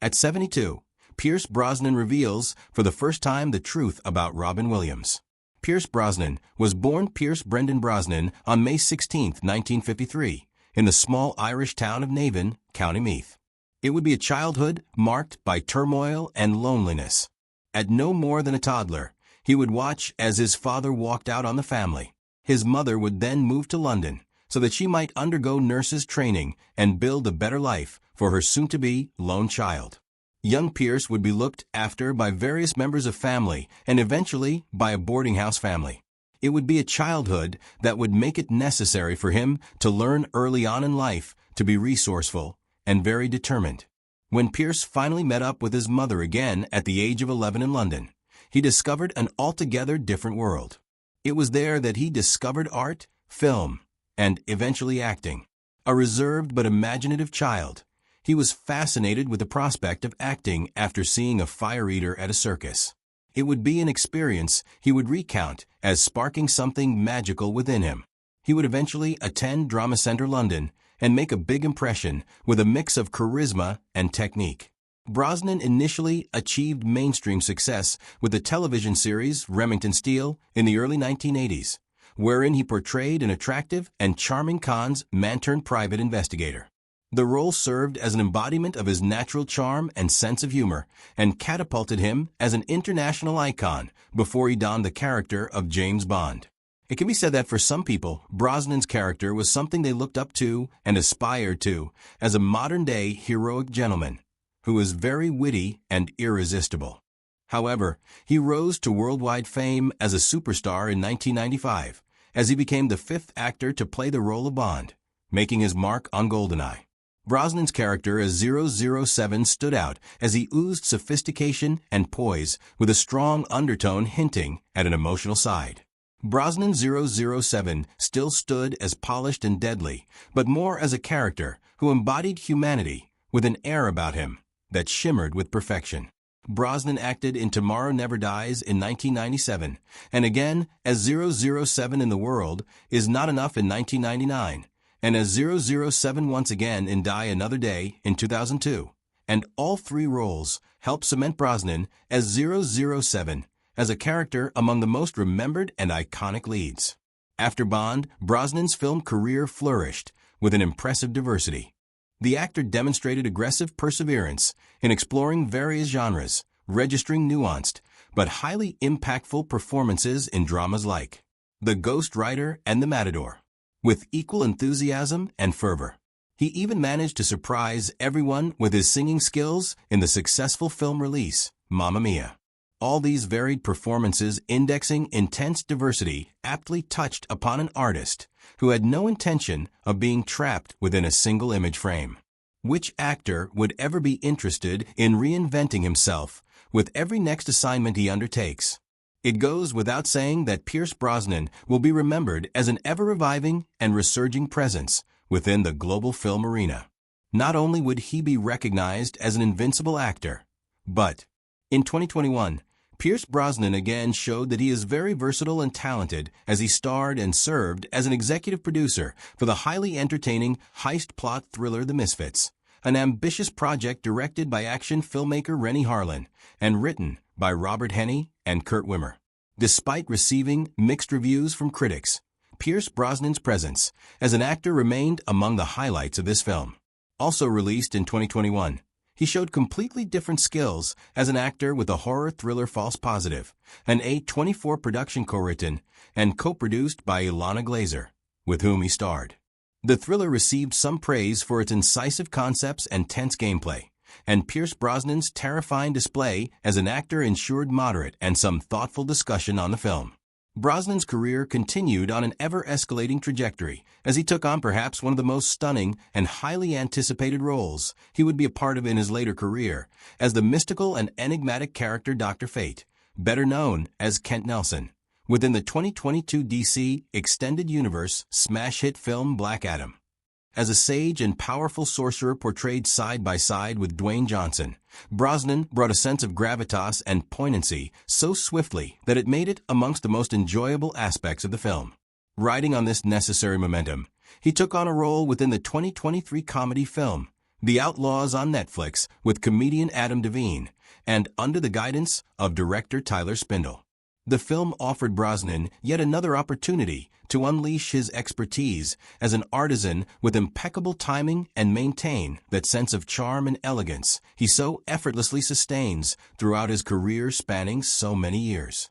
At 72, Pierce Brosnan reveals for the first time the truth about Robin Williams. Pierce Brosnan was born Pierce Brendan Brosnan on May 16, 1953, in the small Irish town of Navan, County Meath. It would be a childhood marked by turmoil and loneliness. At no more than a toddler, he would watch as his father walked out on the family. His mother would then move to London so that she might undergo nurse's training and build a better life for her soon-to-be lone child. Young Pierce would be looked after by various members of family and eventually by a boarding house family. It would be a childhood that would make it necessary for him to learn early on in life to be resourceful and very determined. When Pierce finally met up with his mother again at the age of 11 in London, he discovered an altogether different world. It was there that he discovered art, film, and eventually acting. A reserved but imaginative child, he was fascinated with the prospect of acting after seeing a fire eater at a circus. It would be an experience he would recount as sparking something magical within him. He would eventually attend Drama Centre London and make a big impression with a mix of charisma and technique. Brosnan initially achieved mainstream success with the television series Remington Steele in the early 1980s, wherein he portrayed an attractive and charming Cons man-turned-private investigator. The role served as an embodiment of his natural charm and sense of humor and catapulted him as an international icon before he donned the character of James Bond. It can be said that for some people, Brosnan's character was something they looked up to and aspired to as a modern-day heroic gentleman who was very witty and irresistible. However, he rose to worldwide fame as a superstar in 1995 as he became the fifth actor to play the role of Bond, making his mark on GoldenEye. Brosnan's character as 007 stood out as he oozed sophistication and poise with a strong undertone hinting at an emotional side. Brosnan 007 still stood as polished and deadly, but more as a character who embodied humanity with an air about him that shimmered with perfection. Brosnan acted in Tomorrow Never Dies in 1997, and again as 007 in The World Is Not Enough in 1999, and as 007 once again in Die Another Day in 2002. And all three roles helped cement Brosnan as 007 as a character among the most remembered and iconic leads. After Bond, Brosnan's film career flourished with an impressive diversity. The actor demonstrated aggressive perseverance in exploring various genres, registering nuanced but highly impactful performances in dramas like The Ghost Rider and The Matador, with equal enthusiasm and fervor. He even managed to surprise everyone with his singing skills in the successful film release, Mamma Mia. All these varied performances indexing intense diversity aptly touched upon an artist who had no intention of being trapped within a single image frame. Which actor would ever be interested in reinventing himself with every next assignment he undertakes? It goes without saying that Pierce Brosnan will be remembered as an ever-reviving and resurging presence within the global film arena. Not only would he be recognized as an invincible actor, but in 2021, Pierce Brosnan again showed that he is very versatile and talented as he starred and served as an executive producer for the highly entertaining heist plot thriller The Misfits, an ambitious project directed by action filmmaker Rennie Harlin and written by Robert Henney and Kurt Wimmer. Despite receiving mixed reviews from critics, Pierce Brosnan's presence as an actor remained among the highlights of this film. Also released in 2021, he showed completely different skills as an actor with the horror thriller False Positive, an A24 production co-written and co-produced by Ilana Glazer, with whom he starred. The thriller received some praise for its incisive concepts and tense gameplay, and Pierce Brosnan's terrifying display as an actor ensured moderate and some thoughtful discussion on the film. Brosnan's career continued on an ever-escalating trajectory as he took on perhaps one of the most stunning and highly anticipated roles he would be a part of in his later career as the mystical and enigmatic character Dr. Fate, better known as Kent Nelson, within the 2022 DC Extended Universe smash hit film Black Adam. As a sage and powerful sorcerer portrayed side by side with Dwayne Johnson, Brosnan brought a sense of gravitas and poignancy so swiftly that it made it amongst the most enjoyable aspects of the film. Riding on this necessary momentum, he took on a role within the 2023 comedy film The Outlaws on Netflix with comedian Adam Devine, and under the guidance of director Tyler Spindle. The film offered Brosnan yet another opportunity to unleash his expertise as an artisan with impeccable timing and maintain that sense of charm and elegance he so effortlessly sustains throughout his career spanning so many years.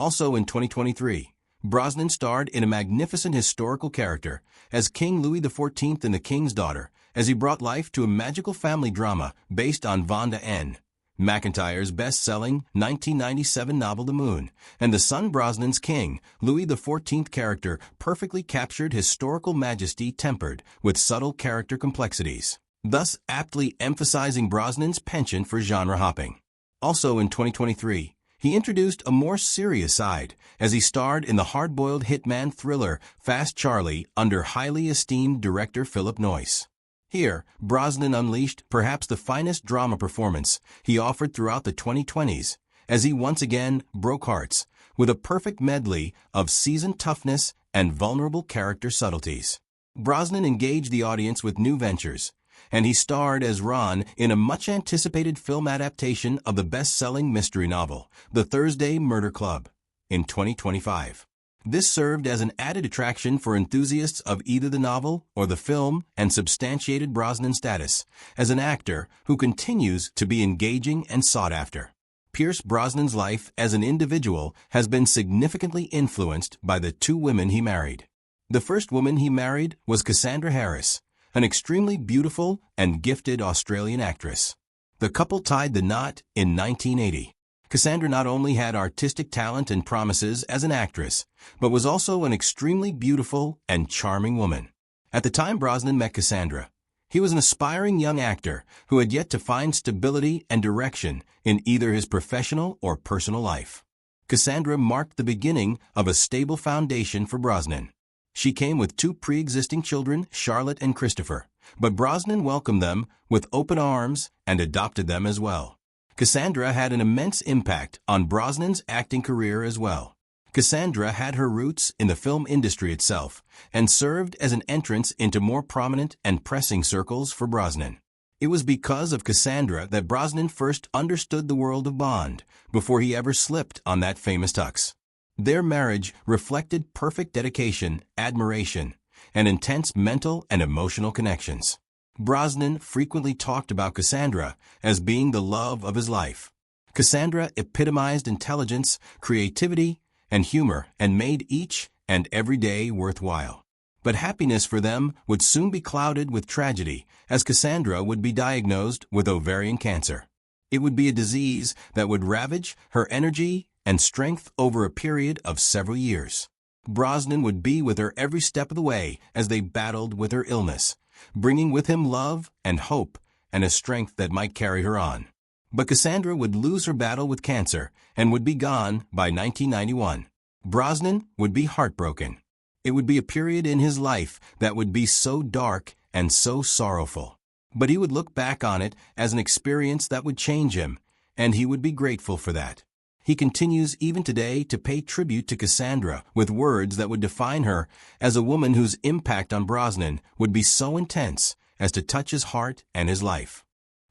Also in 2023, Brosnan starred in a magnificent historical character as King Louis XIV in The King's Daughter, as he brought life to a magical family drama based on Vonda N. McIntyre's best-selling 1997 novel The Moon, and the son Brosnan's King Louis XIV character perfectly captured historical majesty tempered with subtle character complexities, thus aptly emphasizing Brosnan's penchant for genre hopping. Also in 2023, he introduced a more serious side as he starred in the hard-boiled hitman thriller Fast Charlie under highly esteemed director Philip Noyce. Here, Brosnan unleashed perhaps the finest drama performance he offered throughout the 2020s as he once again broke hearts with a perfect medley of seasoned toughness and vulnerable character subtleties. Brosnan engaged the audience with new ventures, and he starred as Ron in a much-anticipated film adaptation of the best-selling mystery novel, The Thursday Murder Club, in 2025. This served as an added attraction for enthusiasts of either the novel or the film and substantiated Brosnan's status as an actor who continues to be engaging and sought after. Pierce Brosnan's life as an individual has been significantly influenced by the two women he married. The first woman he married was Cassandra Harris, an extremely beautiful and gifted Australian actress. The couple tied the knot in 1980. Cassandra not only had artistic talent and promises as an actress, but was also an extremely beautiful and charming woman. At the time Brosnan met Cassandra, he was an aspiring young actor who had yet to find stability and direction in either his professional or personal life. Cassandra marked the beginning of a stable foundation for Brosnan. She came with two pre-existing children, Charlotte and Christopher, but Brosnan welcomed them with open arms and adopted them as well. Cassandra had an immense impact on Brosnan's acting career as well. Cassandra had her roots in the film industry itself and served as an entrance into more prominent and pressing circles for Brosnan. It was because of Cassandra that Brosnan first understood the world of Bond before he ever slipped on that famous tux. Their marriage reflected perfect dedication, admiration, and intense mental and emotional connections. Brosnan frequently talked about Cassandra as being the love of his life. Cassandra epitomized intelligence, creativity, and humor and made each and every day worthwhile. But happiness for them would soon be clouded with tragedy as Cassandra would be diagnosed with ovarian cancer. It would be a disease that would ravage her energy and strength over a period of several years. Brosnan would be with her every step of the way as they battled with her illness, bringing with him love and hope and a strength that might carry her on. But Cassandra would lose her battle with cancer and would be gone by 1991. Brosnan would be heartbroken. It would be a period in his life that would be so dark and so sorrowful. But he would look back on it as an experience that would change him, and he would be grateful for that. He continues even today to pay tribute to Cassandra with words that would define her as a woman whose impact on Brosnan would be so intense as to touch his heart and his life.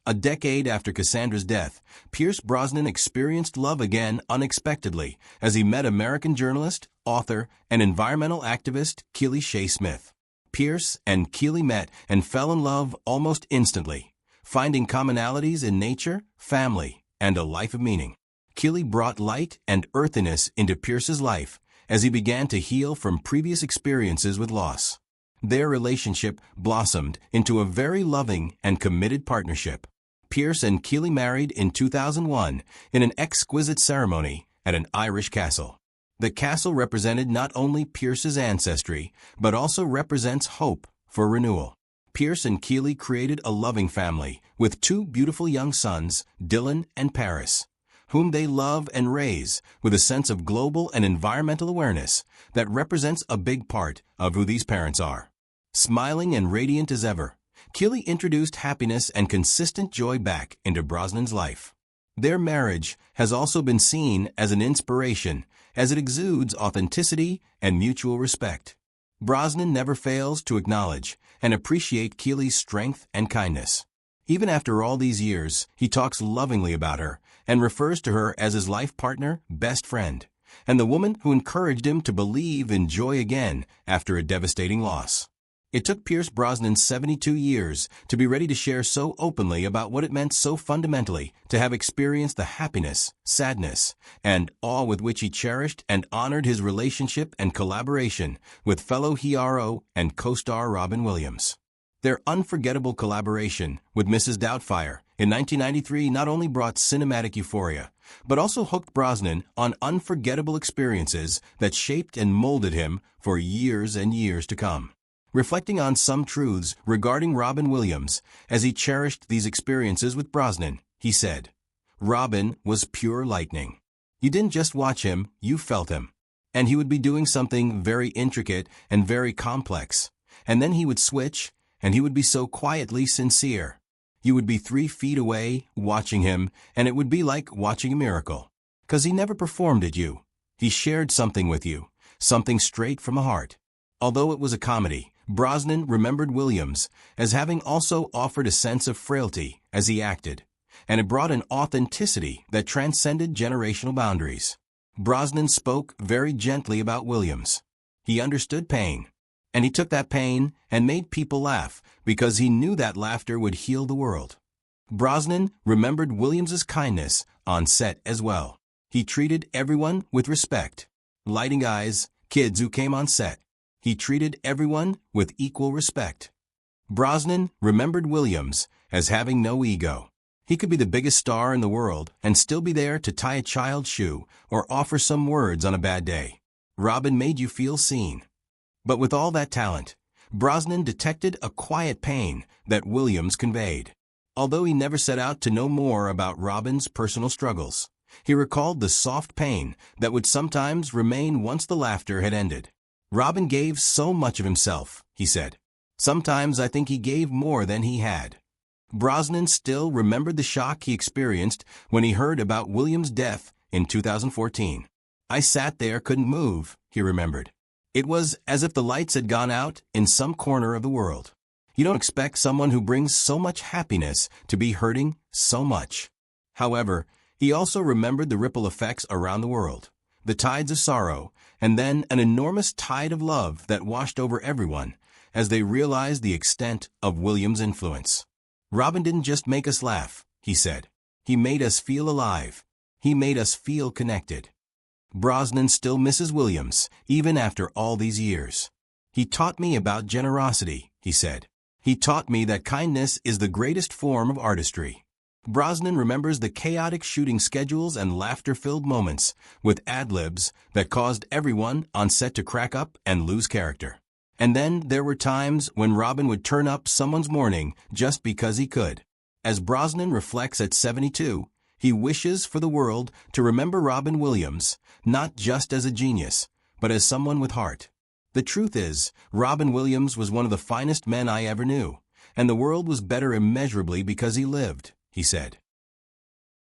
A decade after Cassandra's death, Pierce Brosnan experienced love again unexpectedly as he met American journalist, author, and environmental activist Keely Shea Smith. Pierce and Keely met and fell in love almost instantly, finding commonalities in nature, family, and a life of meaning. Keely brought light and earthiness into Pierce's life as he began to heal from previous experiences with loss. Their relationship blossomed into a very loving and committed partnership. Pierce and Keely married in 2001 in an exquisite ceremony at an Irish castle. The castle represented not only Pierce's ancestry, but also represents hope for renewal. Pierce and Keely created a loving family with two beautiful young sons, Dylan and Paris, whom they love and raise with a sense of global and environmental awareness that represents a big part of who these parents are. Smiling and radiant as ever, Keely introduced happiness and consistent joy back into Brosnan's life. Their marriage has also been seen as an inspiration as it exudes authenticity and mutual respect. Brosnan never fails to acknowledge and appreciate Keely's strength and kindness. Even after all these years, he talks lovingly about her and refers to her as his life partner, best friend, and the woman who encouraged him to believe in joy again after a devastating loss. It took Pierce Brosnan 72 years to be ready to share so openly about what it meant so fundamentally to have experienced the happiness, sadness, and awe with which he cherished and honored his relationship and collaboration with fellow hero and co-star Robin Williams. Their unforgettable collaboration with Mrs. Doubtfire in 1993 not only brought cinematic euphoria, but also hooked Brosnan on unforgettable experiences that shaped and molded him for years and years to come. Reflecting on some truths regarding Robin Williams as he cherished these experiences with Brosnan, he said, "Robin was pure lightning. You didn't just watch him, you felt him. And he would be doing something very intricate and very complex. And then he would switch, and he would be so quietly sincere. You would be 3 feet away watching him, and it would be like watching a miracle. 'Cause he never performed at you. He shared something with you, something straight from the heart." Although it was a comedy, Brosnan remembered Williams as having also offered a sense of frailty as he acted, and it brought an authenticity that transcended generational boundaries. Brosnan spoke very gently about Williams. He understood pain, and he took that pain and made people laugh because he knew that laughter would heal the world. Brosnan remembered Williams's kindness on set as well. He treated everyone with respect. Lighting guys, kids who came on set. He treated everyone with equal respect. Brosnan remembered Williams as having no ego. He could be the biggest star in the world and still be there to tie a child's shoe or offer some words on a bad day. Robin made you feel seen. But with all that talent, Brosnan detected a quiet pain that Williams conveyed. Although he never set out to know more about Robin's personal struggles, he recalled the soft pain that would sometimes remain once the laughter had ended. "Robin gave so much of himself," he said. "Sometimes I think he gave more than he had." Brosnan still remembered the shock he experienced when he heard about Williams' death in 2014. "I sat there, couldn't move," he remembered. "It was as if the lights had gone out in some corner of the world. You don't expect someone who brings so much happiness to be hurting so much." However, he also remembered the ripple effects around the world, the tides of sorrow, and then an enormous tide of love that washed over everyone as they realized the extent of Williams' influence. "Robin didn't just make us laugh," he said. "He made us feel alive. He made us feel connected." Brosnan still misses Williams, even after all these years. "He taught me about generosity," he said. "He taught me that kindness is the greatest form of artistry." Brosnan remembers the chaotic shooting schedules and laughter-filled moments with ad-libs that caused everyone on set to crack up and lose character. And then there were times when Robin would turn up someone's morning just because he could. As Brosnan reflects at 72, he wishes for the world to remember Robin Williams not just as a genius, but as someone with heart. "The truth is, Robin Williams was one of the finest men I ever knew, and the world was better immeasurably because he lived," he said.